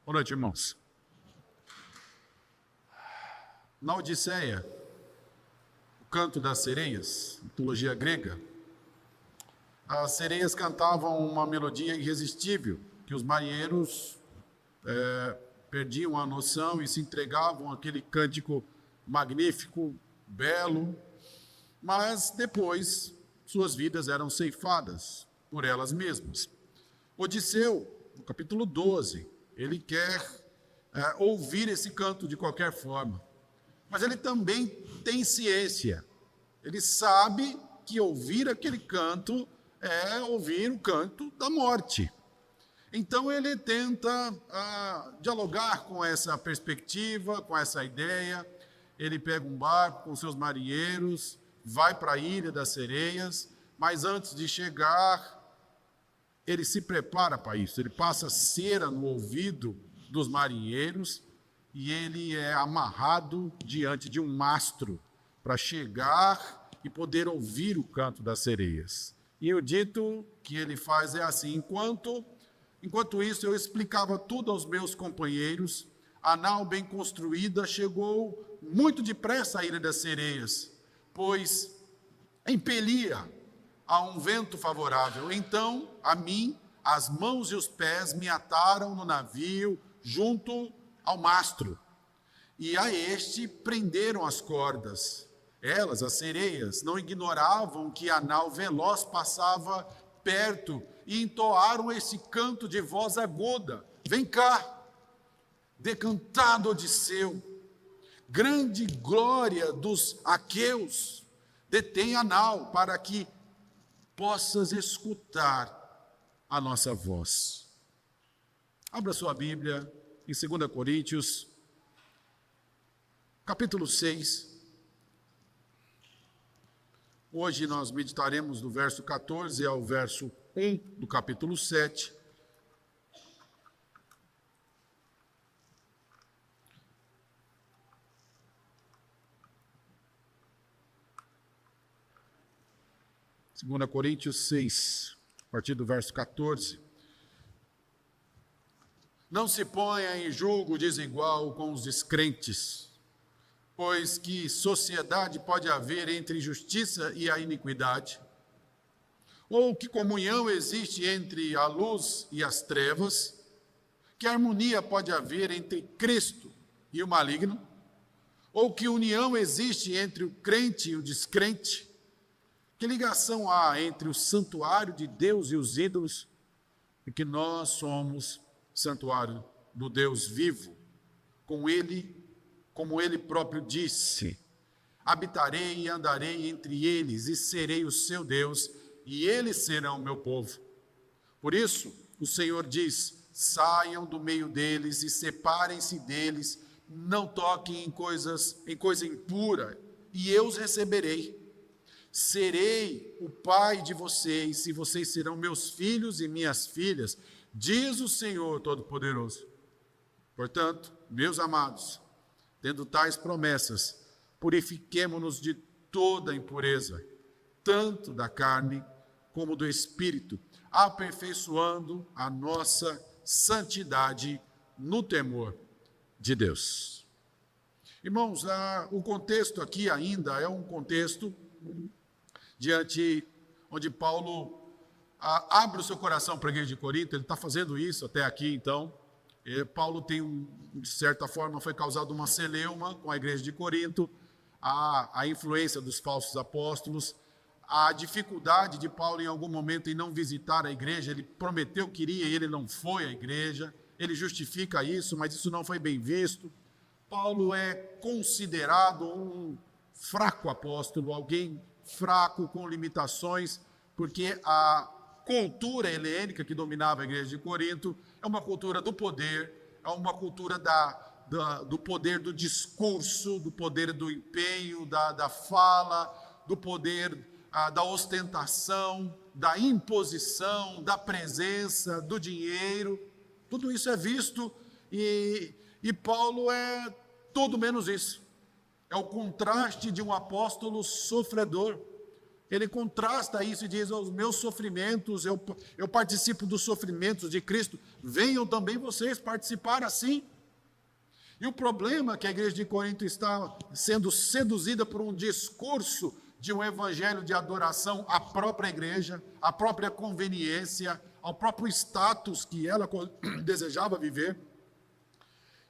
Boa noite, irmãos. Na Odisseia, o canto das sereias, mitologia grega, as sereias cantavam uma melodia irresistível, que os marinheiros perdiam a noção e se entregavam àquele cântico magnífico, belo, mas depois suas vidas eram ceifadas por elas mesmas. Odisseu, no capítulo 12, ele quer ouvir esse canto de qualquer forma, mas ele também tem ciência. Ele sabe que ouvir aquele canto é ouvir o canto da morte. Então ele tenta dialogar com essa perspectiva, com essa ideia. Ele pega um barco com seus marinheiros, vai para a Ilha das Sereias, mas antes de chegar, ele se prepara para isso. Ele passa cera no ouvido dos marinheiros e ele é amarrado diante de um mastro para chegar e poder ouvir o canto das sereias. E o dito que ele faz é assim: enquanto isso eu explicava tudo aos meus companheiros, a nau bem construída chegou muito depressa à Ilha das Sereias, pois impelia a um vento favorável. Então, a mim, as mãos e os pés me ataram no navio junto ao mastro, e a este prenderam as cordas. Elas, as sereias, não ignoravam que a nau veloz passava perto e entoaram esse canto de voz aguda: vem cá, decantado Odisseu, grande glória dos aqueus, detém a nau para que possas escutar a nossa voz. Abra sua Bíblia em 2 Coríntios, capítulo 6. Hoje nós meditaremos do verso 14 ao verso 1 do capítulo 7. Segunda Coríntios 6, a partir do verso 14. Não se ponha em julgo desigual com os descrentes, pois que sociedade pode haver entre justiça e a iniquidade? Ou que comunhão existe entre a luz e as trevas? Que harmonia pode haver entre Cristo e o maligno? Ou que união existe entre o crente e o descrente? Que ligação há entre o santuário de Deus e os ídolos? E que nós somos santuário do Deus vivo. Com ele, como ele próprio disse: habitarei e andarei entre eles e serei o seu Deus, e eles serão o meu povo. Por isso, o Senhor diz: saiam do meio deles e separem-se deles, não toquem em coisa impura, e eu os receberei. Serei o pai de vocês, e vocês serão meus filhos e minhas filhas, diz o Senhor Todo-Poderoso. Portanto, meus amados, tendo tais promessas, purifiquemo-nos de toda impureza, tanto da carne como do espírito, aperfeiçoando a nossa santidade no temor de Deus. Irmãos, o contexto aqui ainda é um contexto onde Paulo abre o seu coração para a igreja de Corinto. Ele está fazendo isso até aqui, então. Paulo tem, de certa forma, foi causado uma celeuma com a igreja de Corinto, a influência dos falsos apóstolos, a dificuldade de Paulo em algum momento em não visitar a igreja. Ele prometeu que iria e ele não foi à igreja. Ele justifica isso, mas isso não foi bem visto. Paulo é considerado um fraco apóstolo, alguém fraco, com limitações, porque a cultura helênica que dominava a igreja de Corinto é uma cultura do poder, é uma cultura do poder do discurso, do poder do empenho, da fala, do poder da ostentação, da imposição, da presença, do dinheiro. Tudo isso é visto e Paulo é tudo menos isso. É o contraste de um apóstolo sofredor. ele contrasta isso e diz: os meus sofrimentos, eu participo dos sofrimentos de Cristo, venham também vocês participar assim. E o problema é que a igreja de Corinto está sendo seduzida por um discurso de um evangelho de adoração à própria igreja, à própria conveniência, ao próprio status que ela desejava viver.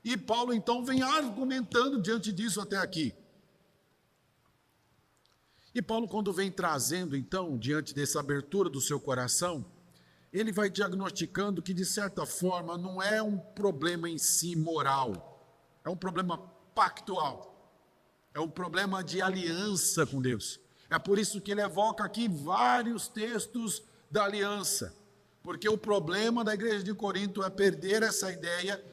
E Paulo então vem argumentando diante disso até aqui. E Paulo, quando vem trazendo então, diante dessa abertura do seu coração, ele vai diagnosticando que, de certa forma, não é um problema em si moral, é um problema pactual, é um problema de aliança com Deus. É por isso que ele evoca aqui vários textos da aliança, porque o problema da igreja de Corinto é perder essa ideia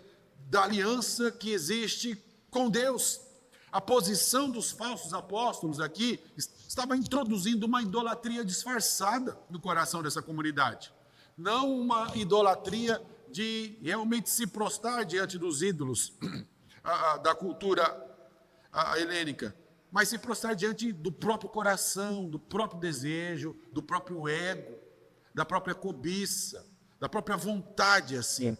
da aliança que existe com Deus. A posição dos falsos apóstolos aqui estava introduzindo uma idolatria disfarçada no coração dessa comunidade. Não uma idolatria de realmente se prostrar diante dos ídolos da cultura helênica, mas se prostrar diante do próprio coração, do próprio desejo, do próprio ego, da própria cobiça, da própria vontade assim.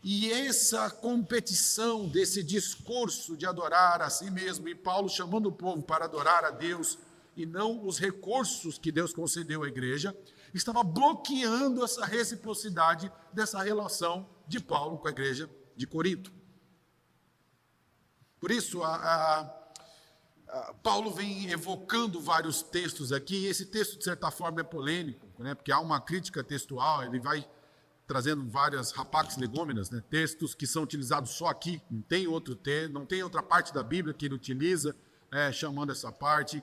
E essa competição desse discurso de adorar a si mesmo, e Paulo chamando o povo para adorar a Deus e não os recursos que Deus concedeu à igreja, estava bloqueando essa reciprocidade dessa relação de Paulo com a igreja de Corinto. Por isso, Paulo vem evocando vários textos aqui, e esse texto, de certa forma, é polêmico, né? Porque há uma crítica textual, ele vai trazendo várias rapax legômenas, né? Textos que são utilizados só aqui, não tem outra parte da Bíblia que ele utiliza, chamando essa parte.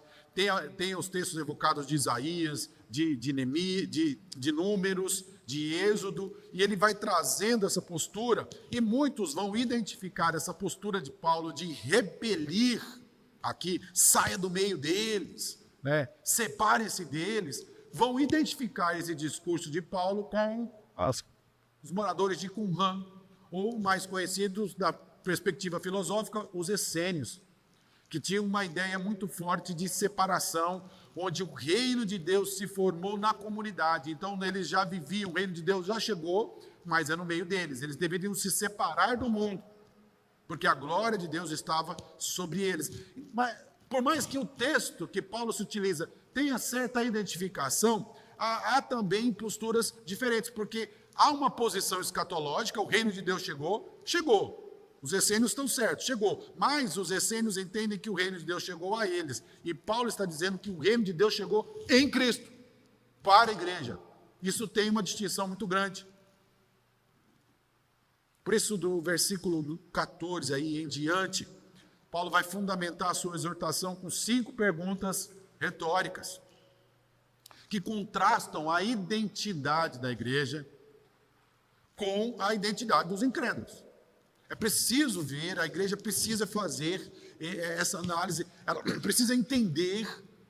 Tem os textos evocados de Isaías, de Neemias, de Números, de Êxodo, e ele vai trazendo essa postura, e muitos vão identificar essa postura de Paulo de repelir aqui, saia do meio deles, né? Separe-se deles, vão identificar esse discurso de Paulo com os moradores de Qumran, ou mais conhecidos da perspectiva filosófica, os essênios, que tinham uma ideia muito forte de separação, onde o reino de Deus se formou na comunidade. Então, eles já viviam, o reino de Deus já chegou, mas é no meio deles. Eles deveriam se separar do mundo, porque a glória de Deus estava sobre eles. Mas, por mais que o texto que Paulo se utiliza tenha certa identificação, há também posturas diferentes, porque há uma posição escatológica, o reino de Deus chegou. Os essênios estão certos, chegou. Mas os essênios entendem que o reino de Deus chegou a eles. E Paulo está dizendo que o reino de Deus chegou em Cristo, para a igreja. Isso tem uma distinção muito grande. Por isso, do versículo 14 aí em diante, Paulo vai fundamentar a sua exortação com 5 perguntas retóricas, que contrastam a identidade da igreja com a identidade dos incrédulos. É preciso ver, a igreja precisa fazer essa análise, ela precisa entender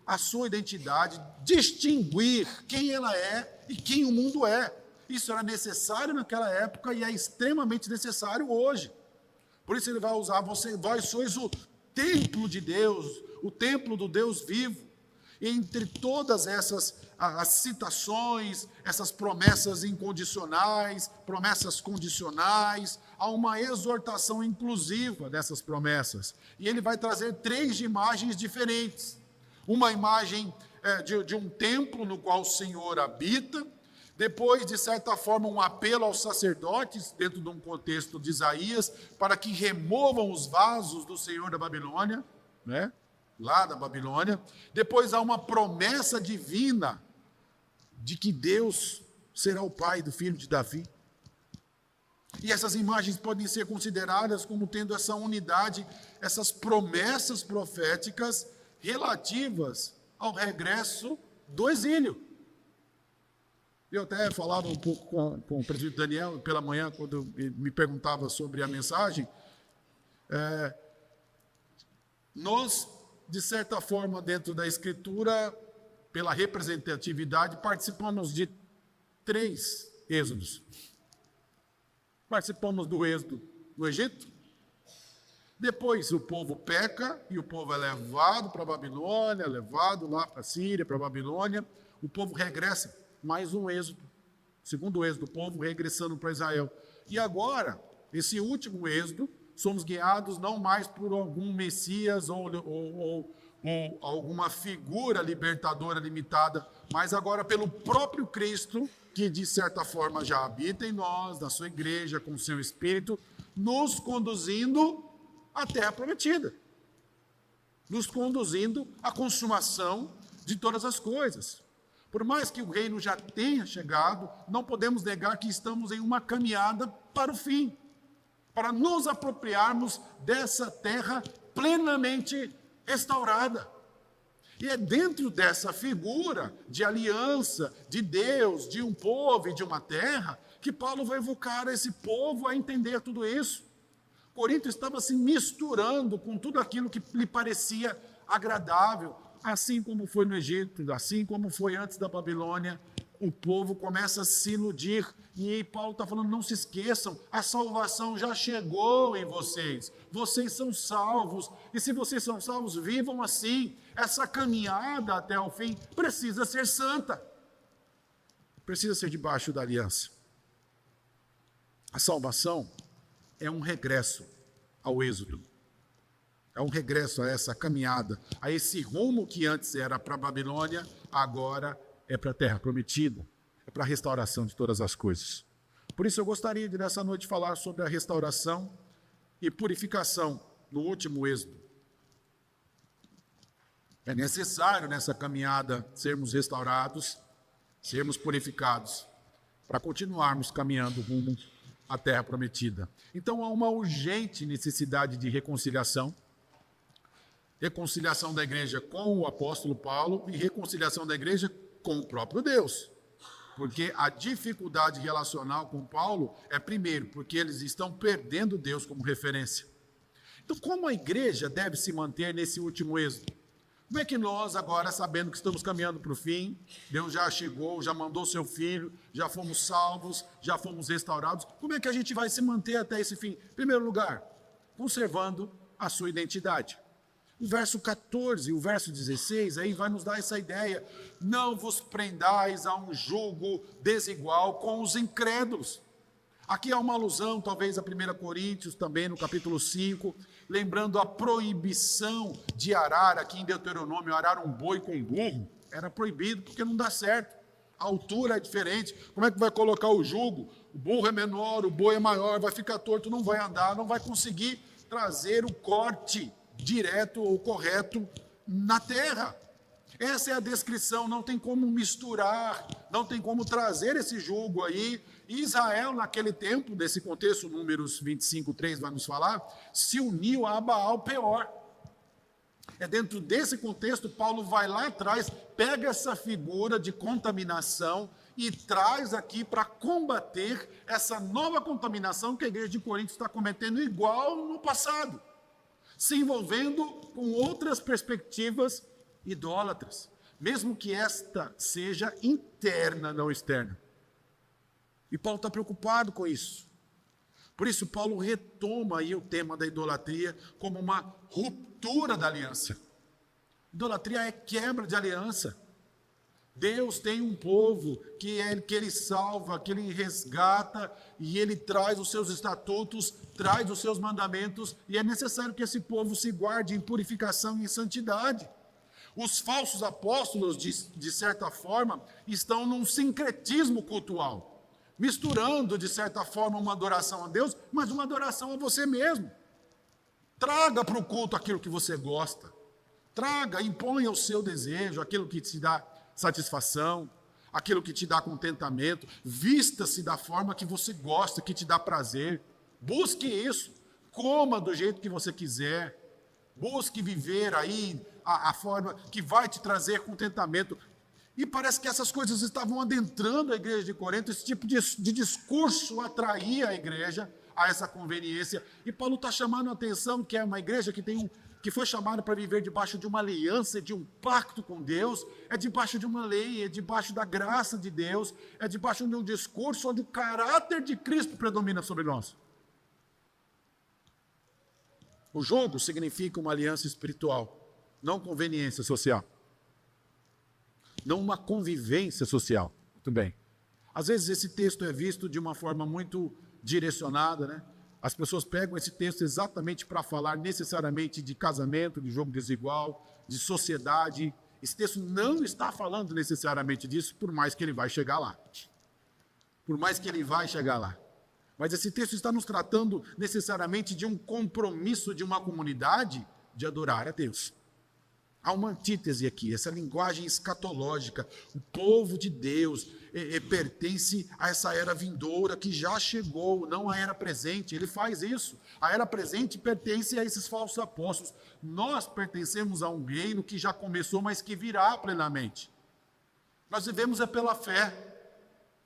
a sua identidade, distinguir quem ela é e quem o mundo é. Isso era necessário naquela época e é extremamente necessário hoje. Por isso ele vai usar, vós sois o templo de Deus, o templo do Deus vivo. Entre todas essas as citações, essas promessas incondicionais, promessas condicionais, há uma exortação inclusiva dessas promessas. E ele vai trazer 3 imagens diferentes. Uma imagem de um templo no qual o Senhor habita, depois, de certa forma, um apelo aos sacerdotes, dentro de um contexto de Isaías, para que removam os vasos do Senhor da Babilônia, né? Lá da Babilônia. Depois há uma promessa divina de que Deus será o pai do filho de Davi. E essas imagens podem ser consideradas como tendo essa unidade, essas promessas proféticas relativas ao regresso do exílio. Eu até falava um pouco com o presbítero Daniel pela manhã, quando ele me perguntava sobre a mensagem. Nós, de certa forma, dentro da Escritura, pela representatividade, participamos de 3 êxodos. Participamos do êxodo no Egito, Depois o povo peca e o povo é levado para a Babilônia, levado lá para a Síria, para a Babilônia. O povo regressa, mais um êxodo. Segundo êxodo, o povo regressando para Israel. E agora, esse último êxodo, somos guiados não mais por algum Messias ou alguma figura libertadora limitada, mas agora pelo próprio Cristo, que de certa forma já habita em nós, na sua igreja, com o seu Espírito, nos conduzindo à terra prometida, nos conduzindo à consumação de todas as coisas. Por mais que o reino já tenha chegado, não podemos negar que estamos em uma caminhada para o fim, para nos apropriarmos dessa terra plenamente restaurada. E é dentro dessa figura de aliança de Deus, de um povo e de uma terra, que Paulo vai evocar esse povo a entender tudo isso. Corinto estava se misturando com tudo aquilo que lhe parecia agradável, assim como foi no Egito, assim como foi antes da Babilônia. O povo começa a se iludir, e aí Paulo está falando, não se esqueçam, a salvação já chegou em vocês são salvos, e se vocês são salvos, vivam assim. Essa caminhada até o fim precisa ser santa, precisa ser debaixo da aliança. A salvação é um regresso ao êxodo, é um regresso a essa caminhada, a esse rumo que antes era para a Babilônia, agora é para a terra prometida, é para a restauração de todas as coisas. Por isso eu gostaria de nessa noite falar sobre a restauração e purificação no último êxodo. É necessário nessa caminhada sermos restaurados, sermos purificados, para continuarmos caminhando rumo à terra prometida. Então há uma urgente necessidade de reconciliação da igreja com o apóstolo Paulo e reconciliação da igreja com o próprio Deus. Porque a dificuldade relacional com Paulo é, primeiro, porque eles estão perdendo Deus como referência. Então, como a igreja deve se manter nesse último êxodo? Como é que nós, agora, sabendo que estamos caminhando para o fim, Deus já chegou, já mandou seu Filho, já fomos salvos, já fomos restaurados, como é que a gente vai se manter até esse fim? Em primeiro lugar, conservando a sua identidade. O verso 14 e o verso 16 aí vai nos dar essa ideia. Não vos prendais a um jugo desigual com os incrédulos. Aqui há uma alusão, talvez, a 1 Coríntios, também no capítulo 5, lembrando a proibição de arar, aqui em Deuteronômio, arar um boi com burro. Era proibido porque não dá certo. A altura é diferente. Como é que vai colocar o jugo? O burro é menor, o boi é maior, vai ficar torto, não vai andar, não vai conseguir trazer o corte direto ou correto na terra. Essa é a descrição, não tem como misturar, não tem como trazer esse jugo aí. Israel, naquele tempo, desse contexto, Números 25:3 vai nos falar, se uniu a Baal Peor. É dentro desse contexto, Paulo vai lá atrás, pega essa figura de contaminação e traz aqui para combater essa nova contaminação que a igreja de Corinto está cometendo igual no passado, se envolvendo com outras perspectivas idólatras, mesmo que esta seja interna, não externa. E Paulo está preocupado com isso. Por isso, Paulo retoma aí o tema da idolatria como uma ruptura da aliança. Idolatria é quebra de aliança. Deus tem um povo que ele salva, que ele resgata, e ele traz os seus estatutos, traz os seus mandamentos, e é necessário que esse povo se guarde em purificação e em santidade. Os falsos apóstolos, de certa forma, estão num sincretismo cultual, misturando, de certa forma, uma adoração a Deus, mas uma adoração a você mesmo. Traga para o culto aquilo que você gosta. Traga, imponha o seu desejo, aquilo que te dá satisfação, aquilo que te dá contentamento. Vista-se da forma que você gosta, que te dá prazer. Busque isso. Coma do jeito que você quiser. Busque viver aí a forma que vai te trazer contentamento. E parece que essas coisas estavam adentrando a igreja de Corinto, esse tipo de discurso atraía a igreja a essa conveniência. E Paulo está chamando a atenção que é uma igreja que foi chamada para viver debaixo de uma aliança, de um pacto com Deus, é debaixo de uma lei, é debaixo da graça de Deus, é debaixo de um discurso onde o caráter de Cristo predomina sobre nós. O jugo significa uma aliança espiritual, não conveniência social. Não uma convivência social. Muito bem. Às vezes esse texto é visto de uma forma muito direcionada, né? As pessoas pegam esse texto exatamente para falar necessariamente de casamento, de jogo desigual, de sociedade. Esse texto não está falando necessariamente disso, por mais que ele vai chegar lá. Por mais que ele vai chegar lá. Mas esse texto está nos tratando necessariamente de um compromisso de uma comunidade de adorar a Deus. Há uma antítese aqui, essa linguagem escatológica. O povo de Deus pertence a essa era vindoura que já chegou, não a era presente. Ele faz isso. A era presente pertence a esses falsos apóstolos. Nós pertencemos a um reino que já começou, mas que virá plenamente. Nós vivemos pela fé,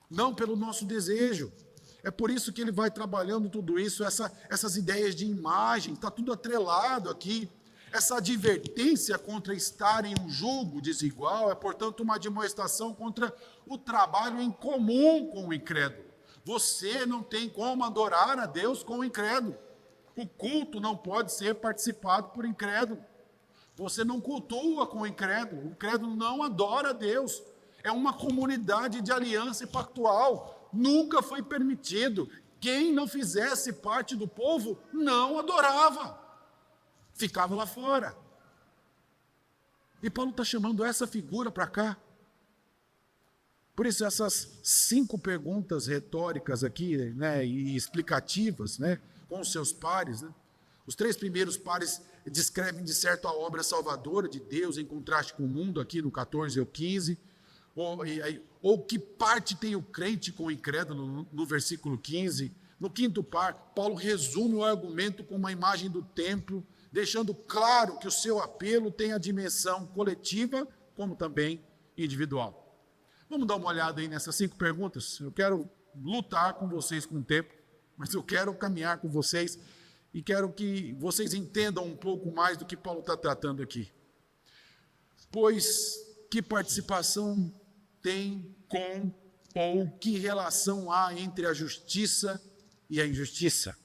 não pelo nosso desejo. É por isso que ele vai trabalhando tudo isso, essas ideias de imagem, está tudo atrelado aqui. Essa advertência contra estar em um jugo desigual é, portanto, uma admoestação contra o trabalho em comum com o incrédulo. Você não tem como adorar a Deus com o incrédulo. O culto não pode ser participado por incrédulo. Você não cultua com o incrédulo não adora a Deus. É uma comunidade de aliança pactual. Nunca foi permitido. Quem não fizesse parte do povo não adorava. Ficava lá fora. E Paulo está chamando essa figura para cá. Por isso, essas 5 perguntas retóricas aqui, né, e explicativas, né, com os seus pares, né? Os 3 primeiros pares descrevem, de certo, a obra salvadora de Deus em contraste com o mundo, aqui no 14 ao 15. Ou que parte tem o crente com o incrédulo, no versículo 15. No 5º par, Paulo resume o argumento com uma imagem do templo, deixando claro que o seu apelo tem a dimensão coletiva, como também individual. Vamos dar uma olhada aí nessas 5 perguntas? Eu quero lutar com vocês com o tempo, mas eu quero caminhar com vocês e quero que vocês entendam um pouco mais do que Paulo está tratando aqui. Pois que participação tem com ou que relação há entre a justiça e a injustiça?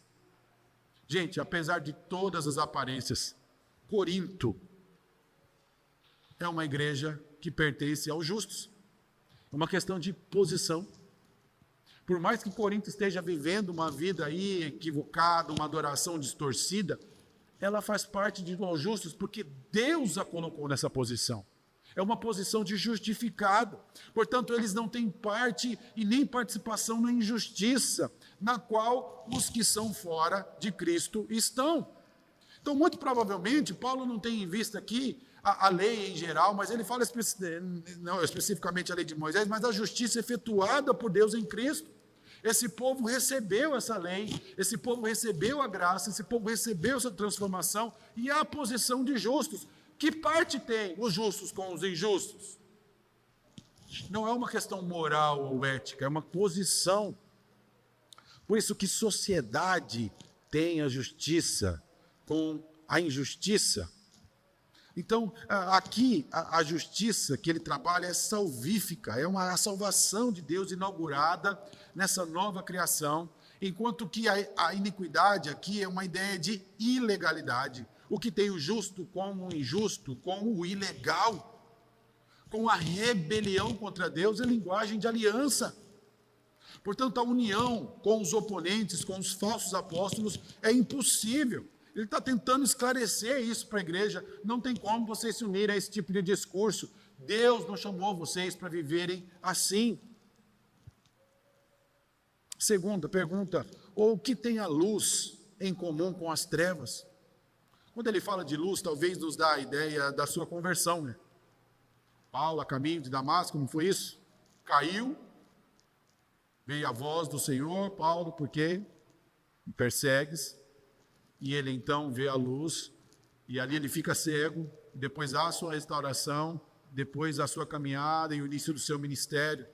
Gente, apesar de todas as aparências, Corinto é uma igreja que pertence aos justos. É uma questão de posição. Por mais que Corinto esteja vivendo uma vida aí equivocada, uma adoração distorcida, ela faz parte de nós justos porque Deus a colocou nessa posição. É uma posição de justificado. Portanto, eles não têm parte e nem participação na injustiça, na qual os que são fora de Cristo estão. Então, muito provavelmente, Paulo não tem em vista aqui a lei em geral, mas ele fala não especificamente a lei de Moisés, mas a justiça efetuada por Deus em Cristo. Esse povo recebeu essa lei, esse povo recebeu a graça, esse povo recebeu essa transformação e a posição de justos. Que parte tem os justos com os injustos? Não é uma questão moral ou ética, é uma posição. Por isso que sociedade tem a justiça com a injustiça. Então, aqui, a justiça que ele trabalha é salvífica, é a salvação de Deus inaugurada nessa nova criação, enquanto que a iniquidade aqui é uma ideia de ilegalidade. O que tem o justo com o injusto, com o ilegal, com a rebelião contra Deus, é linguagem de aliança. Portanto, a união com os oponentes, com os falsos apóstolos, é impossível. Ele está tentando esclarecer isso para a igreja. Não tem como vocês se unirem a esse tipo de discurso. Deus não chamou vocês para viverem assim. Segunda pergunta, ou o que tem a luz em comum com as trevas? Quando ele fala de luz, talvez nos dá a ideia da sua conversão, né? Paulo, a caminho de Damasco, não foi isso? Caiu, veio a voz do Senhor, Paulo, por quê? Me persegues. E ele então vê a luz, e ali ele fica cego, depois há a sua restauração, depois a sua caminhada e o início do seu ministério.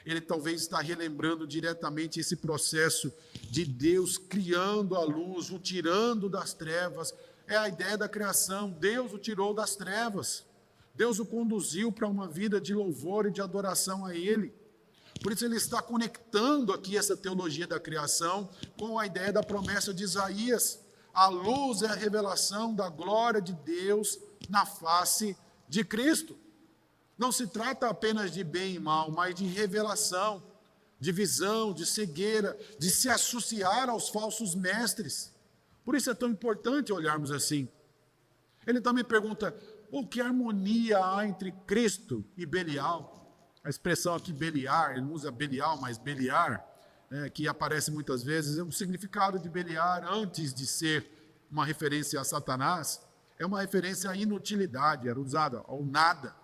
Ele talvez está relembrando diretamente esse processo de Deus criando a luz, o tirando das trevas. É a ideia da criação, Deus o tirou das trevas. Deus o conduziu para uma vida de louvor e de adoração a Ele. Por isso ele está conectando aqui essa teologia da criação com a ideia da promessa de Isaías. A luz é a revelação da glória de Deus na face de Cristo. Não se trata apenas de bem e mal, mas de revelação, de visão, de cegueira, de se associar aos falsos mestres. Por isso é tão importante olharmos assim. Ele também pergunta, que harmonia há entre Cristo e Belial? A expressão aqui Beliar, ele não usa Belial, mas Beliar, que aparece muitas vezes, o significado de Beliar, antes de ser uma referência a Satanás, é uma referência à inutilidade, era usada ao nada.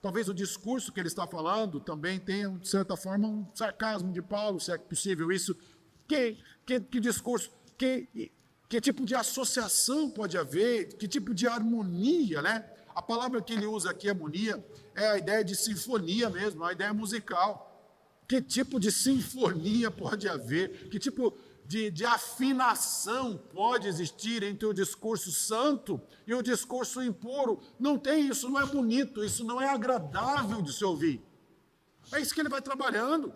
Talvez o discurso que ele está falando também tenha, de certa forma, um sarcasmo de Paulo, se é possível isso. Que discurso, que tipo de associação pode haver, que tipo de harmonia, né? A palavra que ele usa aqui, harmonia, é a ideia de sinfonia mesmo, a ideia musical. Que tipo de sinfonia pode haver? Que tipo de afinação pode existir entre o discurso santo e o discurso impuro? Não tem, isso não é bonito, isso não é agradável de se ouvir. É isso que ele vai trabalhando.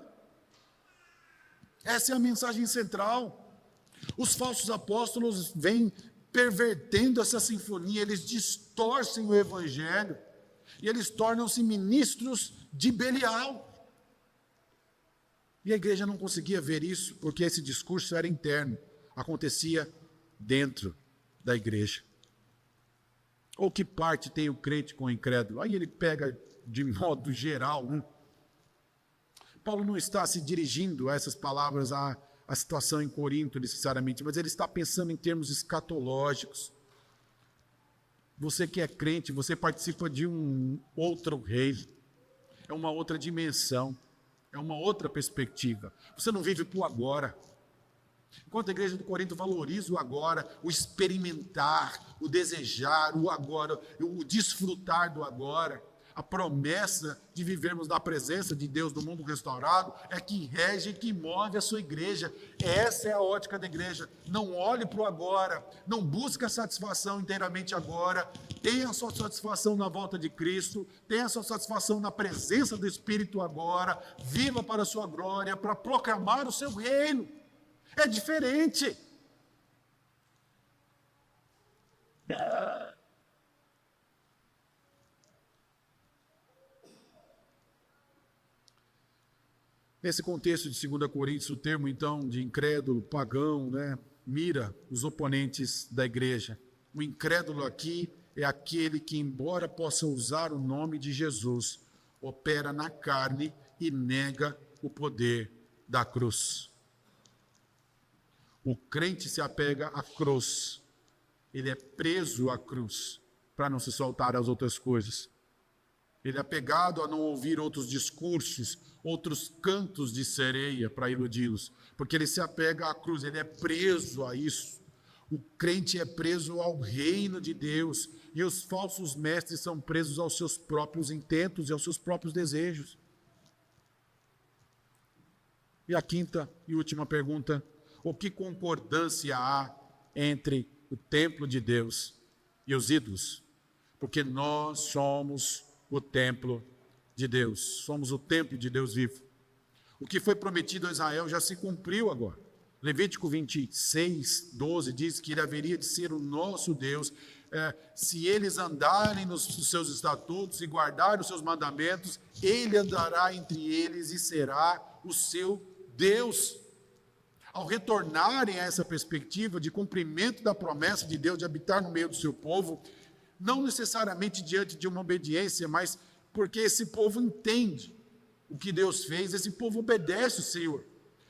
Essa é a mensagem central. Os falsos apóstolos vêm pervertendo essa sinfonia, eles distorcem o evangelho e eles tornam-se ministros de Belial. E a igreja não conseguia ver isso, porque esse discurso era interno, acontecia dentro da igreja. Ou que parte tem o crente com o incrédulo? Aí ele pega de modo geral. Paulo não está se dirigindo a essas palavras à situação em Corinto necessariamente, mas ele está pensando em termos escatológicos. Você que é crente, você participa de um outro reino, é uma outra dimensão. É uma outra perspectiva. Você não vive para o agora. Enquanto a igreja do Corinto valoriza o agora, o experimentar, o desejar, o agora, o desfrutar do agora, a promessa de vivermos na presença de Deus no mundo restaurado é que rege e que move a sua igreja. Essa é a ótica da igreja. Não olhe para o agora, não busque a satisfação inteiramente agora, tenha a sua satisfação na volta de Cristo, tenha a sua satisfação na presença do Espírito agora, viva para a sua glória, para proclamar o seu reino. É diferente. Nesse contexto de 2 Coríntios, o termo, então, de incrédulo, pagão, mira os oponentes da igreja. O incrédulo aqui é aquele que, embora possa usar o nome de Jesus, opera na carne e nega o poder da cruz. O crente se apega à cruz. Ele é preso à cruz para não se soltar às outras coisas. Ele é apegado a não ouvir outros discursos, outros cantos de sereia para iludi-los, porque ele se apega à cruz, ele é preso a isso. O crente é preso ao reino de Deus e os falsos mestres são presos aos seus próprios intentos e aos seus próprios desejos. E a quinta e última pergunta: o que concordância há entre o templo de Deus e os ídolos? Porque nós somos o templo de Deus, somos o templo de Deus vivo. O que foi prometido a Israel já se cumpriu agora. Levítico 26, 12 diz que ele haveria de ser o nosso Deus, se eles andarem nos seus estatutos e guardarem os seus mandamentos, ele andará entre eles e será o seu Deus. Ao retornarem a essa perspectiva de cumprimento da promessa de Deus de habitar no meio do seu povo, não necessariamente diante de uma obediência, mas porque esse povo entende o que Deus fez, esse povo obedece o Senhor.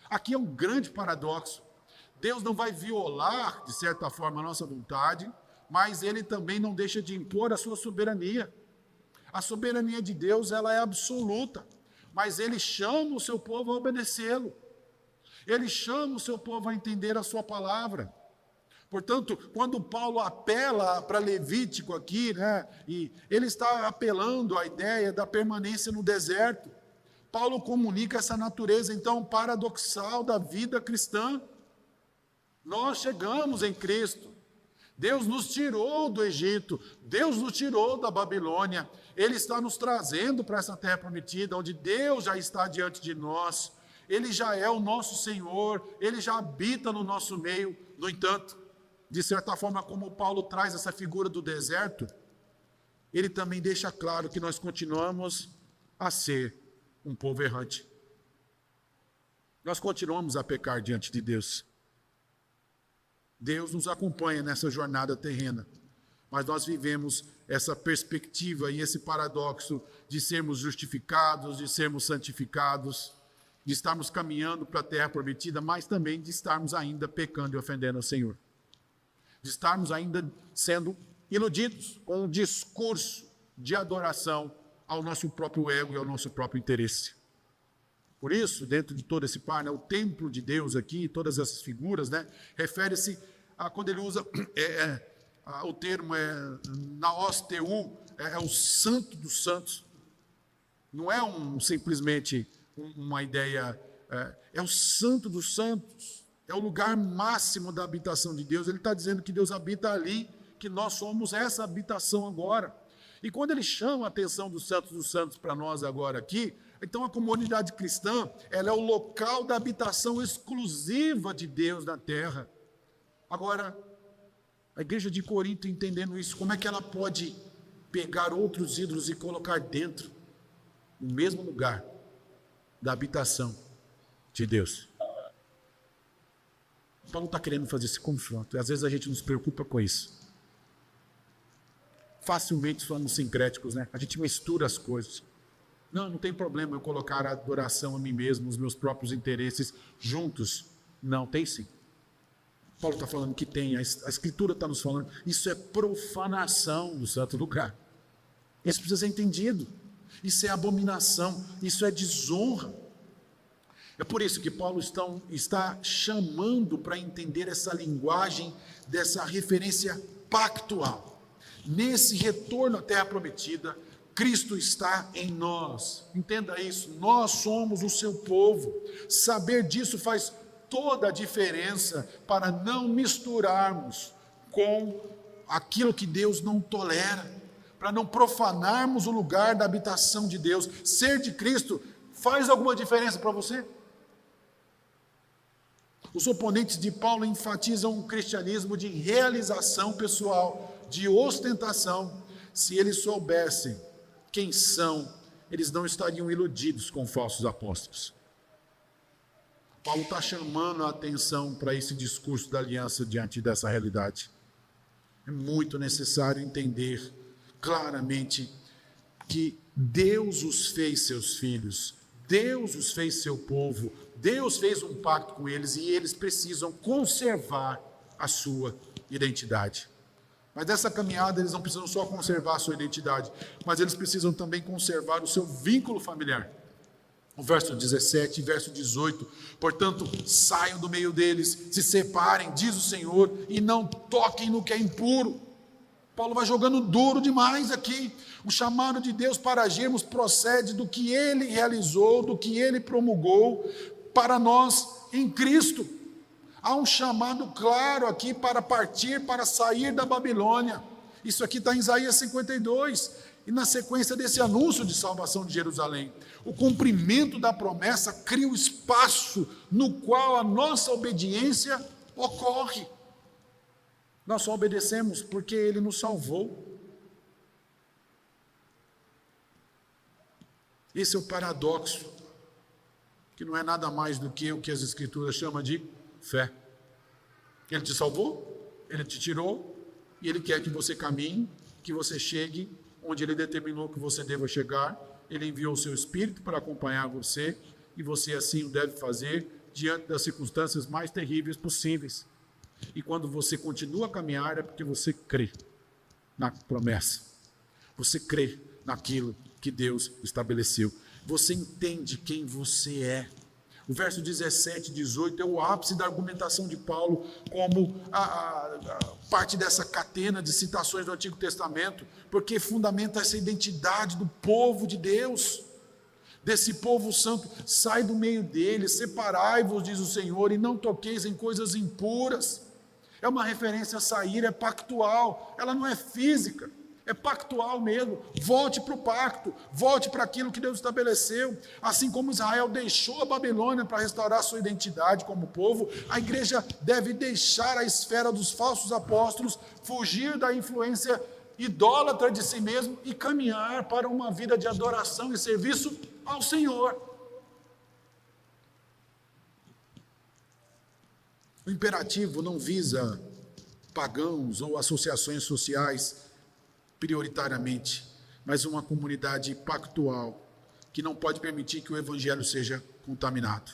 Aqui é um grande paradoxo. Deus não vai violar, de certa forma, a nossa vontade, mas Ele também não deixa de impor a sua soberania. A soberania de Deus, ela é absoluta, mas Ele chama o seu povo a obedecê-lo. Ele chama o seu povo a entender a sua palavra. Portanto, quando Paulo apela para Levítico aqui, e ele está apelando à ideia da permanência no deserto. Paulo comunica essa natureza, então, paradoxal da vida cristã. Nós chegamos em Cristo. Deus nos tirou do Egito, Deus nos tirou da Babilônia. Ele está nos trazendo para essa terra prometida, onde Deus já está diante de nós. Ele já é o nosso Senhor, Ele já habita no nosso meio. No entanto, de certa forma, como Paulo traz essa figura do deserto, ele também deixa claro que nós continuamos a ser um povo errante. Nós continuamos a pecar diante de Deus. Deus nos acompanha nessa jornada terrena, mas nós vivemos essa perspectiva e esse paradoxo de sermos justificados, de sermos santificados, de estarmos caminhando para a terra prometida, mas também de estarmos ainda pecando e ofendendo ao Senhor. De estarmos ainda sendo iludidos com um discurso de adoração ao nosso próprio ego e ao nosso próprio interesse. Por isso, dentro de todo esse par, o templo de Deus aqui, todas essas figuras, refere-se a, quando ele usa o termo naos teu, é o santo dos santos. Não é simplesmente uma ideia, é o santo dos santos. É o lugar máximo da habitação de Deus. Ele está dizendo que Deus habita ali, que nós somos essa habitação agora. E quando ele chama a atenção dos santos para nós agora aqui, então a comunidade cristã, ela é o local da habitação exclusiva de Deus na terra. Agora, a igreja de Corinto, entendendo isso, como é que ela pode pegar outros ídolos e colocar dentro, no mesmo lugar da habitação de Deus? Paulo está querendo fazer esse confronto, e às vezes a gente nos preocupa com isso. Facilmente somos sincréticos, A gente mistura as coisas. Não tem problema eu colocar a adoração a mim mesmo, os meus próprios interesses juntos. Não, tem sim. Paulo está falando que tem, a Escritura está nos falando, isso é profanação do santo lugar. Isso precisa ser entendido. Isso é abominação, isso é desonra. É por isso que Paulo está chamando para entender essa linguagem, dessa referência pactual. Nesse retorno à terra prometida, Cristo está em nós. Entenda isso, nós somos o seu povo. Saber disso faz toda a diferença para não misturarmos com aquilo que Deus não tolera, para não profanarmos o lugar da habitação de Deus. Ser de Cristo faz alguma diferença para você? Os oponentes de Paulo enfatizam um cristianismo de realização pessoal, de ostentação. Se eles soubessem quem são, eles não estariam iludidos com falsos apóstolos. Paulo está chamando a atenção para esse discurso da aliança diante dessa realidade. É muito necessário entender claramente que Deus os fez seus filhos, Deus os fez seu povo, Deus fez um pacto com eles e eles precisam conservar a sua identidade. Mas nessa caminhada eles não precisam só conservar a sua identidade, mas eles precisam também conservar o seu vínculo familiar. O verso 17 e verso 18, portanto, saiam do meio deles, se separem, diz o Senhor, e não toquem no que é impuro. Paulo vai jogando duro demais aqui. O chamado de Deus para agirmos procede do que Ele realizou, do que Ele promulgou para nós em Cristo. Há um chamado claro aqui para partir, para sair da Babilônia. Isso aqui está em Isaías 52. E na sequência desse anúncio de salvação de Jerusalém, o cumprimento da promessa cria o espaço no qual a nossa obediência ocorre. Nós só obedecemos porque Ele nos salvou. Esse é o paradoxo, que não é nada mais do que o que as Escrituras chamam de fé. Ele te salvou, Ele te tirou, e Ele quer que você caminhe, que você chegue onde Ele determinou que você deva chegar. Ele enviou o seu Espírito para acompanhar você, e você assim o deve fazer diante das circunstâncias mais terríveis possíveis. E quando você continua a caminhar, é porque você crê na promessa. Você crê naquilo que Deus estabeleceu. Você entende quem você é. O verso 17 e 18 é o ápice da argumentação de Paulo como a parte dessa catena de citações do Antigo Testamento, porque fundamenta essa identidade do povo de Deus, desse povo santo. Sai do meio deles, separai-vos, diz o Senhor, e não toqueis em coisas impuras. É uma referência a sair, é pactual, ela não é física. É pactual mesmo. Volte para o pacto, volte para aquilo que Deus estabeleceu. Assim como Israel deixou a Babilônia para restaurar sua identidade como povo, a igreja deve deixar a esfera dos falsos apóstolos, fugir da influência idólatra de si mesmo e caminhar para uma vida de adoração e serviço ao Senhor. O imperativo não visa pagãos ou associações sociais prioritariamente, mas uma comunidade pactual que não pode permitir que o evangelho seja contaminado.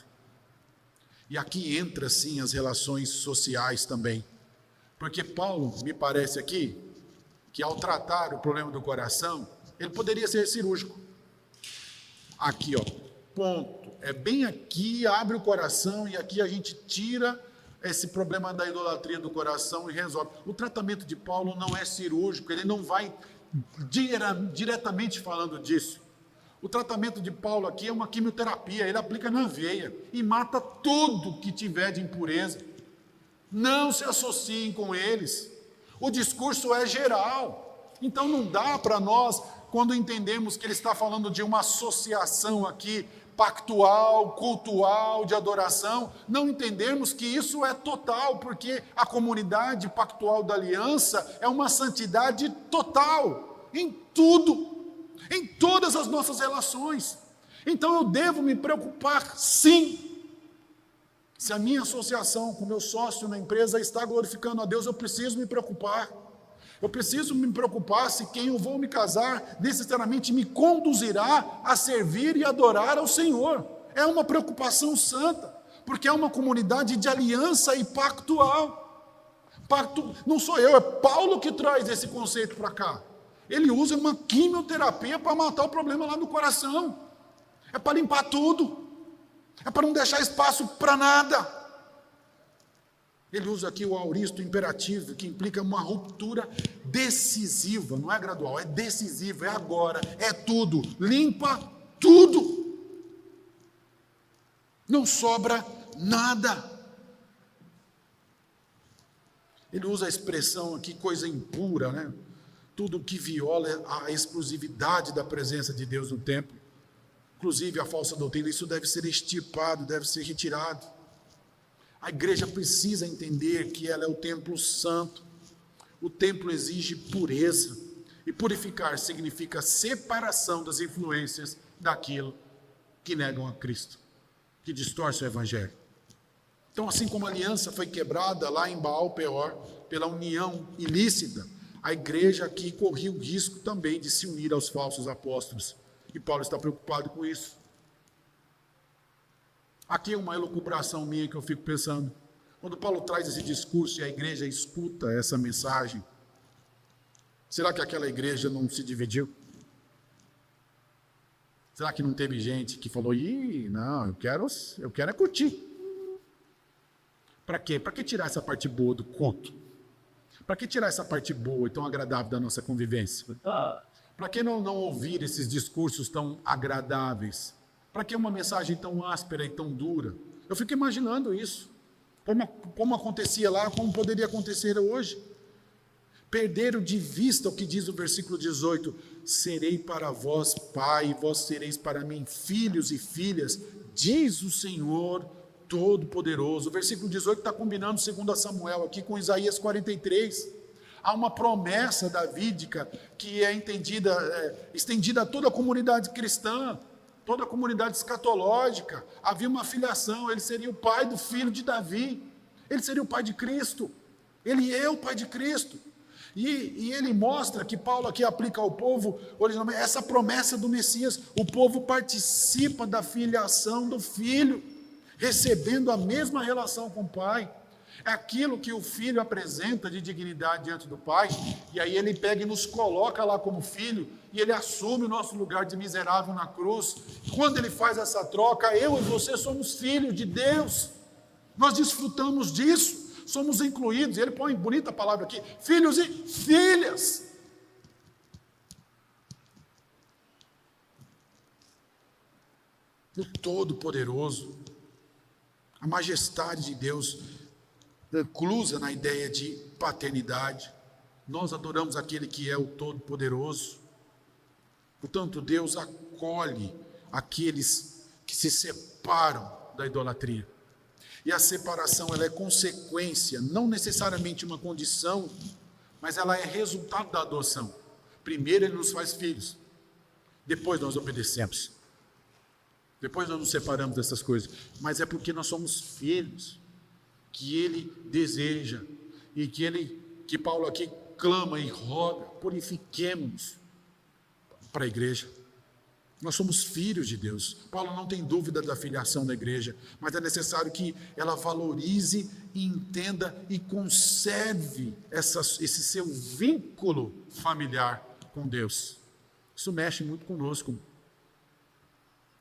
E aqui entra sim as relações sociais também, porque Paulo, me parece aqui, que ao tratar o problema do coração, ele poderia ser cirúrgico. Aqui, ó, ponto. É bem aqui, abre o coração e aqui a gente tira esse problema da idolatria do coração e resolve. O tratamento de Paulo não é cirúrgico, ele não vai diretamente falando disso. O tratamento de Paulo aqui é uma quimioterapia, ele aplica na veia e mata tudo que tiver de impureza. Não se associem com eles. O discurso é geral. Então não dá para nós, quando entendemos que ele está falando de uma associação aqui, pactual, cultual, de adoração, não entendermos que isso é total, porque a comunidade pactual da aliança é uma santidade total, em tudo, em todas as nossas relações. Então eu devo me preocupar, sim. Se a minha associação com o meu sócio na empresa está glorificando a Deus, eu preciso me preocupar. Eu preciso me preocupar se quem eu vou me casar necessariamente me conduzirá a servir e adorar ao Senhor. É uma preocupação santa, porque é uma comunidade de aliança e pactual. Pacto, não sou eu, é Paulo que traz esse conceito para cá. Ele usa uma quimioterapia para matar o problema lá no coração. É para limpar tudo. É para não deixar espaço para nada. Ele usa aqui o aoristo imperativo, que implica uma ruptura decisiva, não é gradual, é decisiva, é agora, é tudo, limpa tudo. Não sobra nada. Ele usa a expressão aqui, coisa impura, né? Tudo que viola a exclusividade da presença de Deus no templo, inclusive a falsa doutrina, isso deve ser extirpado, deve ser retirado. A igreja precisa entender que ela é o templo santo. O templo exige pureza. E purificar significa separação das influências daquilo que negam a Cristo, que distorce o evangelho. Então, assim como a aliança foi quebrada lá em Baal-Peor pela união ilícita, a igreja aqui corria o risco também de se unir aos falsos apóstolos. E Paulo está preocupado com isso. Aqui é uma elucubração minha que eu fico pensando. Quando Paulo traz esse discurso e a igreja escuta essa mensagem, será que aquela igreja não se dividiu? Será que não teve gente que falou, não, eu quero é curtir. Para quê? Para que tirar essa parte boa do culto? Para que tirar essa parte boa e tão agradável da nossa convivência? Para que não ouvir esses discursos tão agradáveis? Para que uma mensagem tão áspera e tão dura? Eu fico imaginando isso. Como acontecia lá, como poderia acontecer hoje. Perderam de vista o que diz o versículo 18. Serei para vós pai, e vós sereis para mim filhos e filhas, diz o Senhor Todo-Poderoso. O versículo 18 está combinando 2 Samuel aqui com Isaías 43. Há uma promessa davídica que é estendida a toda a comunidade cristã, toda a comunidade escatológica. Havia uma filiação, ele seria o pai do filho de Davi, ele seria o pai de Cristo, ele é o pai de Cristo. E ele mostra que Paulo aqui aplica ao povo originalmente essa promessa do Messias. O povo participa da filiação do filho, recebendo a mesma relação com o pai. É aquilo que o filho apresenta de dignidade diante do pai, e aí ele pega e nos coloca lá como filho, e ele assume o nosso lugar de miserável na cruz. Quando ele faz essa troca, eu e você somos filhos de Deus, nós desfrutamos disso, somos incluídos. Ele põe bonita palavra aqui, filhos e filhas. O Todo-Poderoso, a majestade de Deus inclusa na ideia de paternidade, Nós adoramos aquele que é o Todo-Poderoso. Portanto, Deus acolhe aqueles que se separam da idolatria. E a separação, ela é consequência, não necessariamente uma condição, mas ela é resultado da adoção. Primeiro Ele nos faz filhos, depois nós obedecemos. Depois nós nos separamos dessas coisas. Mas é porque nós somos filhos, que Ele deseja, e que Paulo aqui clama e roga, purifiquemos para a igreja. Nós somos filhos de Deus. Paulo não tem dúvida da filiação da igreja, mas é necessário que ela valorize, entenda e conserve esse seu vínculo familiar com Deus. Isso mexe muito conosco.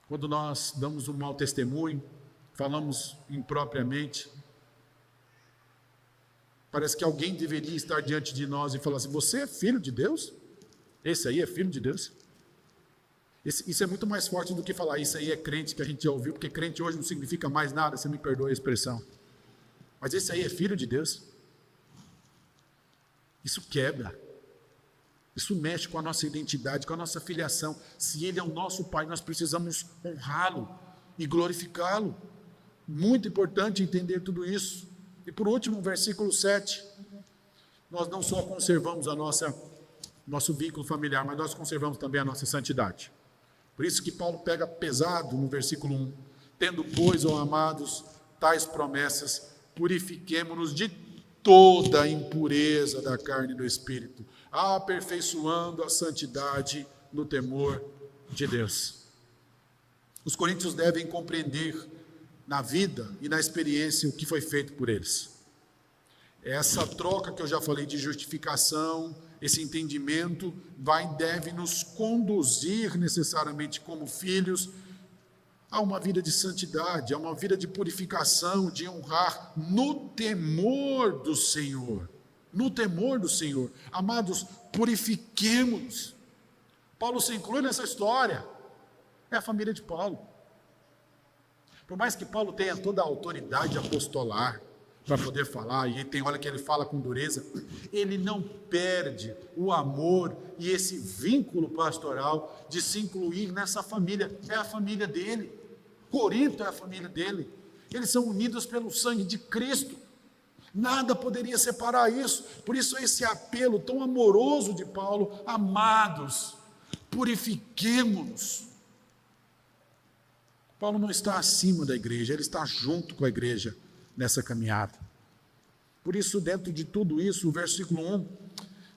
Quando nós damos um mau testemunho, falamos impropriamente, parece que alguém deveria estar diante de nós e falar assim: você é filho de Deus? Esse aí é filho de Deus? Isso é muito mais forte do que falar isso aí é crente, que a gente já ouviu, porque crente hoje não significa mais nada, você me perdoa a expressão. Mas esse aí é filho de Deus? Isso quebra. Isso mexe com a nossa identidade, com a nossa filiação. Se Ele é o nosso Pai, nós precisamos honrá-lo e glorificá-lo. Muito importante entender tudo isso. E por último, versículo 7. Nós não só conservamos nosso vínculo familiar, mas nós conservamos também a nossa santidade. Por isso que Paulo pega pesado no versículo 1. Tendo, pois, ó amados, tais promessas, purifiquemo-nos de toda a impureza da carne e do espírito, aperfeiçoando a santidade no temor de Deus. Os coríntios devem compreender na vida e na experiência o que foi feito por eles. Essa troca que eu já falei de justificação, esse entendimento deve nos conduzir necessariamente como filhos a uma vida de santidade, a uma vida de purificação, de honrar no temor do Senhor. No temor do Senhor. Amados, purifiquemos. Paulo se inclui nessa história. É a família de Paulo. Por mais que Paulo tenha toda a autoridade apostolar para poder falar, e tem hora que ele fala com dureza, ele não perde o amor e esse vínculo pastoral de se incluir nessa família. É a família dele. Corinto é a família dele. Eles são unidos pelo sangue de Cristo. Nada poderia separar isso. Por isso esse apelo tão amoroso de Paulo: amados, purifiquemo-nos. Paulo não está acima da igreja, ele está junto com a igreja nessa caminhada. Por isso, dentro de tudo isso, o versículo 1,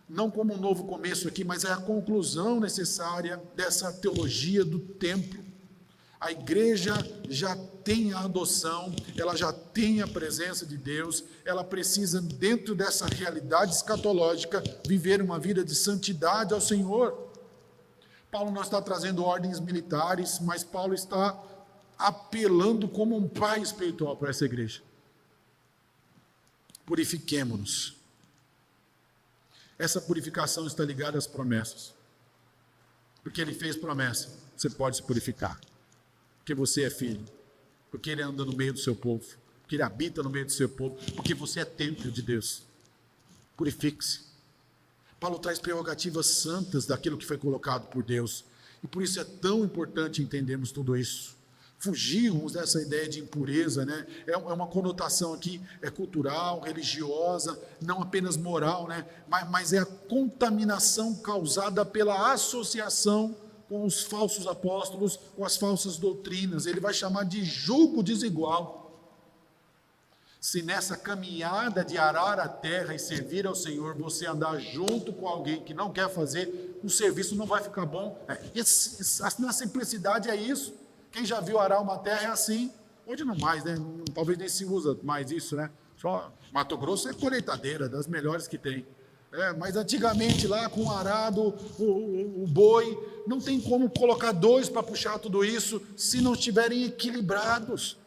não como um novo começo aqui, mas é a conclusão necessária dessa teologia do templo. A igreja já tem a adoção, ela já tem a presença de Deus, ela precisa, dentro dessa realidade escatológica, viver uma vida de santidade ao Senhor. Paulo não está trazendo ordens militares, mas Paulo está apelando como um pai espiritual para essa igreja. Purifiquemo-nos. Essa purificação está ligada às promessas. Porque ele fez promessa, você pode se purificar. Porque você é filho. Porque ele anda no meio do seu povo. Porque ele habita no meio do seu povo. Porque você é templo de Deus. Purifique-se. Paulo traz prerrogativas santas daquilo que foi colocado por Deus. E por isso é tão importante entendermos tudo isso. Fugirmos dessa ideia de impureza, né? É uma conotação aqui, é cultural, religiosa, não apenas moral, né? Mas é a contaminação causada pela associação com os falsos apóstolos, com as falsas doutrinas. Ele vai chamar de jugo desigual. Se nessa caminhada de arar a terra e servir ao Senhor, você andar junto com alguém que não quer fazer, o serviço não vai ficar bom. Na simplicidade é isso. Quem já viu arar uma terra é assim. Hoje não mais, né? Talvez nem se usa mais isso, né? Só Mato Grosso é colheitadeira, das melhores que tem. Mas antigamente lá com o arado, o boi, não tem como colocar dois para puxar tudo isso se não estiverem equilibrados.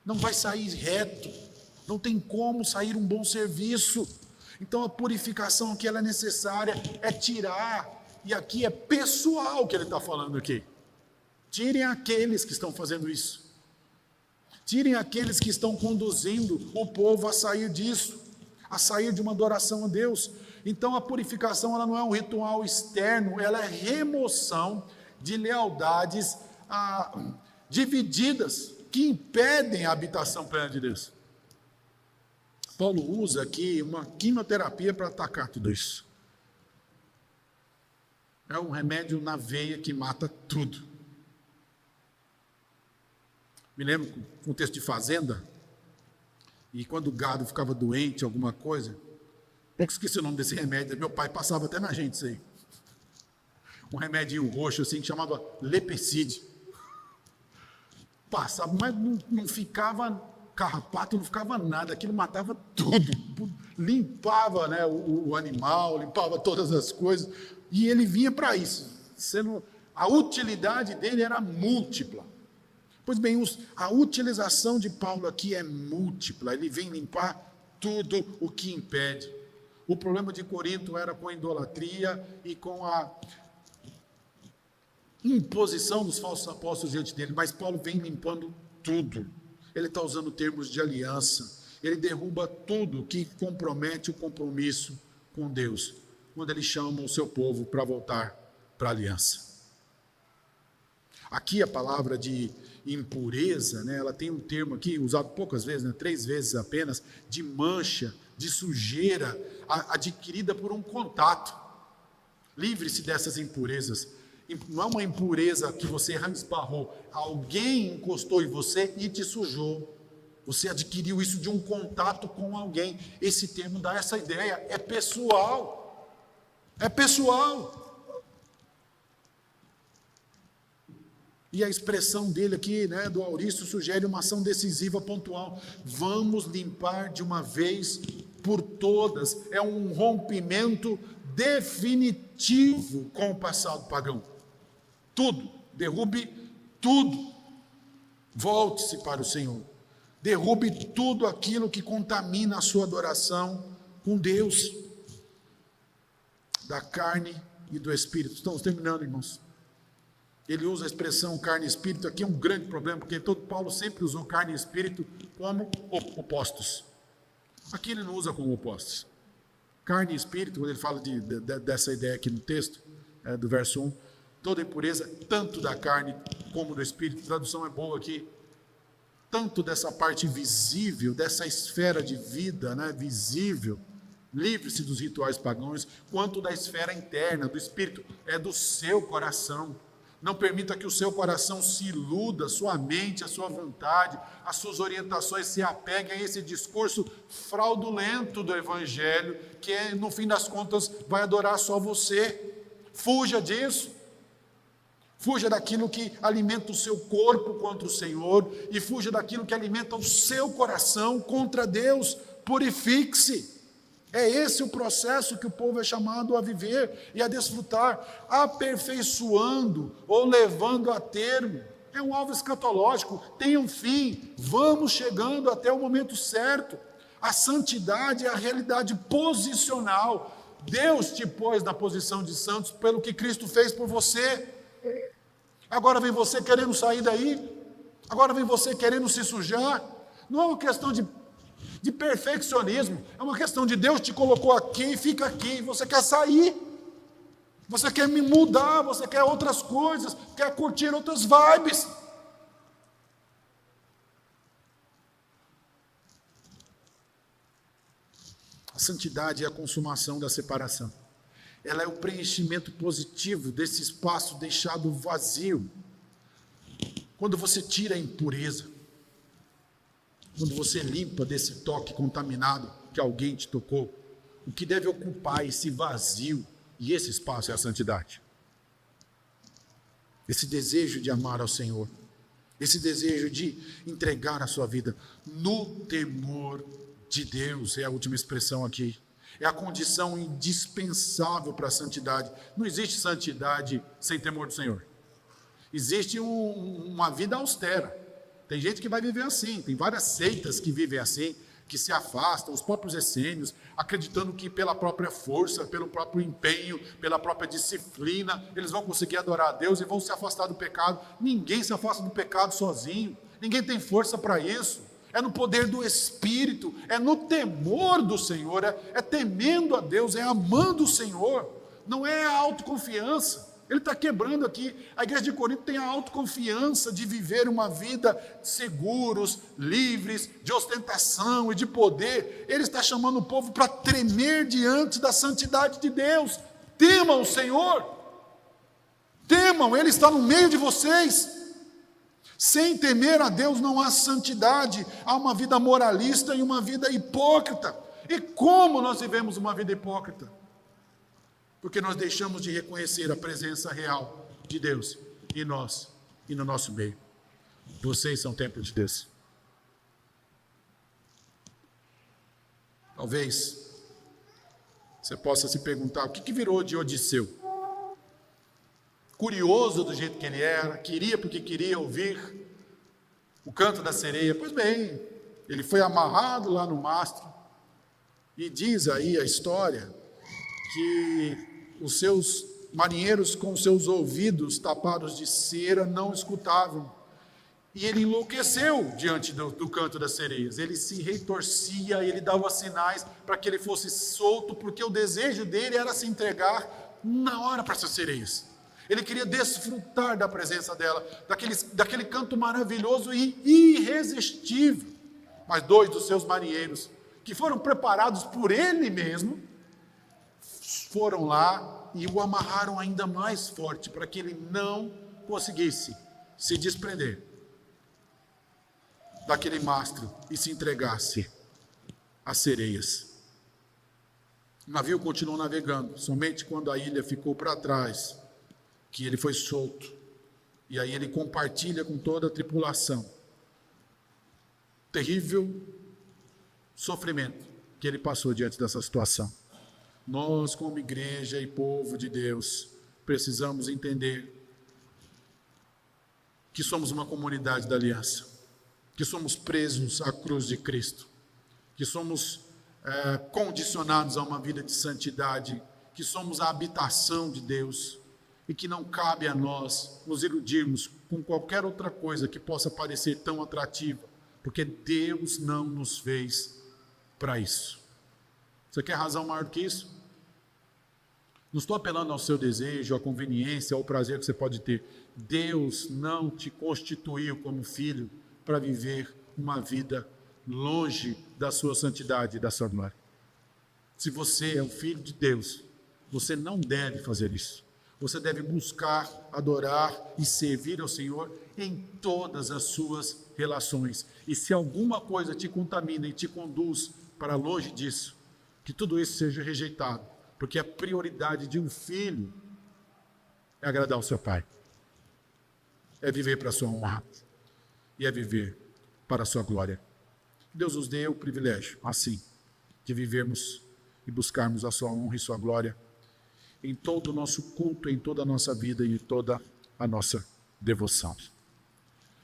Não vai sair reto, não tem como sair um bom serviço. Então a purificação que ela é necessária é tirar, e aqui é pessoal que ele está falando aqui. Tirem aqueles que estão fazendo isso. Tirem aqueles que estão conduzindo o povo a sair disso, a sair de uma adoração a Deus. Então a purificação ela não é um ritual externo, ela é remoção de lealdades divididas que impedem a habitação plena de Deus. Paulo usa aqui uma quimioterapia para atacar tudo isso. É um remédio na veia que mata tudo. Me lembro do contexto de fazenda, e quando o gado ficava doente, alguma coisa, eu esqueci o nome desse remédio, meu pai passava até na gente isso aí. Um remédio roxo assim que chamava Lepecide. Passava, mas não ficava carrapato, não ficava nada, aquilo matava tudo. Limpava, né, o animal, limpava todas as coisas, e ele vinha para isso. A utilidade dele era múltipla. Pois bem, a utilização de Paulo aqui é múltipla, ele vem limpar tudo o que impede. O problema de Corinto era com a idolatria e com a imposição dos falsos apóstolos diante dele, mas Paulo vem limpando tudo. Ele está usando termos de aliança, ele derruba tudo que compromete o compromisso com Deus, quando ele chama o seu povo para voltar para a aliança. Aqui a palavra de impureza, né, ela tem um termo aqui, usado poucas vezes, né, 3 vezes apenas, de mancha, de sujeira, adquirida por um contato. Livre-se dessas impurezas. Não é uma impureza que você esbarrou, alguém encostou em você e te sujou. Você adquiriu isso de um contato com alguém. Esse termo dá essa ideia, é pessoal. É pessoal. E a expressão dele aqui, né, do Aurício, sugere uma ação decisiva pontual. Vamos limpar de uma vez por todas. É um rompimento definitivo com o passado pagão. Tudo, derrube tudo. Volte-se para o Senhor. Derrube tudo aquilo que contamina a sua adoração com Deus. Da carne e do espírito. Estamos terminando, irmãos. Ele usa a expressão carne e espírito, aqui é um grande problema, porque todo Paulo sempre usou carne e espírito como opostos. Aqui ele não usa como opostos. Carne e espírito, quando ele fala dessa ideia aqui no texto, do verso 1, toda impureza, tanto da carne como do espírito, a tradução é boa aqui, tanto dessa parte visível, dessa esfera de vida, né, visível, livre-se dos rituais pagãos, quanto da esfera interna, do espírito, é do seu coração. Não permita que o seu coração se iluda, sua mente, a sua vontade, as suas orientações se apeguem a esse discurso fraudulento do Evangelho, que no fim das contas vai adorar só você. Fuja disso. Fuja daquilo que alimenta o seu corpo contra o Senhor e fuja daquilo que alimenta o seu coração contra Deus. Purifique-se. É esse o processo que o povo é chamado a viver e a desfrutar, aperfeiçoando ou levando a termo. É um alvo escatológico, tem um fim, vamos chegando até o momento certo. A santidade é a realidade posicional. Deus te pôs na posição de santos pelo que Cristo fez por você. Agora vem você querendo sair daí, agora vem você querendo se sujar. Não é uma questão de perfeccionismo, é uma questão de Deus te colocou aqui e fica aqui, você quer sair, você quer me mudar, você quer outras coisas, quer curtir outras vibes. A santidade é a consumação da separação, ela é o preenchimento positivo desse espaço deixado vazio, quando você tira a impureza, quando você limpa desse toque contaminado que alguém te tocou, o que deve ocupar esse vazio e esse espaço é a santidade. Esse desejo de amar ao Senhor, esse desejo de entregar a sua vida no temor de Deus, é a última expressão aqui. É a condição indispensável para a santidade. Não existe santidade sem temor do Senhor. Existe uma vida austera. Tem gente que vai viver assim, tem várias seitas que vivem assim, que se afastam, os próprios essênios, acreditando que pela própria força, pelo próprio empenho, pela própria disciplina, eles vão conseguir adorar a Deus e vão se afastar do pecado. Ninguém se afasta do pecado sozinho, ninguém tem força para isso. é no poder do Espírito, é no temor do Senhor, é temendo a Deus, é amando o Senhor, não é a autoconfiança. Ele está quebrando aqui. A igreja de Corinto tem a autoconfiança de viver uma vida seguros, livres, de ostentação e de poder. Ele está chamando o povo para tremer diante da santidade de Deus. Temam o Senhor. Temam, Ele está no meio de vocês. Sem temer a Deus não há santidade, há uma vida moralista e uma vida hipócrita. E como nós vivemos uma vida hipócrita? Porque nós deixamos de reconhecer a presença real de Deus em nós e no nosso meio. Vocês são templo de Deus. Talvez você possa se perguntar, o que virou de Odisseu? Curioso do jeito que ele era, queria porque queria ouvir o canto da sereia. Pois bem, ele foi amarrado lá no mastro, e diz aí a história que os seus marinheiros com seus ouvidos tapados de cera não escutavam. E ele enlouqueceu diante do canto das sereias. Ele se retorcia, ele dava sinais para que ele fosse solto, porque o desejo dele era se entregar na hora para essas sereias. Ele queria desfrutar da presença dela, daquele canto maravilhoso e irresistível. Mas 2 dos seus marinheiros, que foram preparados por ele mesmo, foram lá e o amarraram ainda mais forte, para que ele não conseguisse se desprender daquele mastro e se entregasse às sereias. O navio continuou navegando, somente quando a ilha ficou para trás, que ele foi solto. E aí ele compartilha com toda a tripulação terrível sofrimento que ele passou diante dessa situação. Nós, como igreja e povo de Deus, precisamos entender que somos uma comunidade da aliança, que somos presos à cruz de Cristo, que somos condicionados a uma vida de santidade, que somos a habitação de Deus e que não cabe a nós nos iludirmos com qualquer outra coisa que possa parecer tão atrativa, porque Deus não nos fez para isso. Você quer razão maior do que isso? Não estou apelando ao seu desejo, à conveniência, ao prazer que você pode ter. Deus não te constituiu como filho para viver uma vida longe da sua santidade e da sua glória. Se você é o filho de Deus, você não deve fazer isso. Você deve buscar, adorar e servir ao Senhor em todas as suas relações. E se alguma coisa te contamina e te conduz para longe disso, que tudo isso seja rejeitado, porque a prioridade de um filho é agradar ao seu pai, é viver para a sua honra e é viver para a sua glória. Deus nos dê o privilégio, assim, de vivermos e buscarmos a sua honra e sua glória em todo o nosso culto, em toda a nossa vida e em toda a nossa devoção.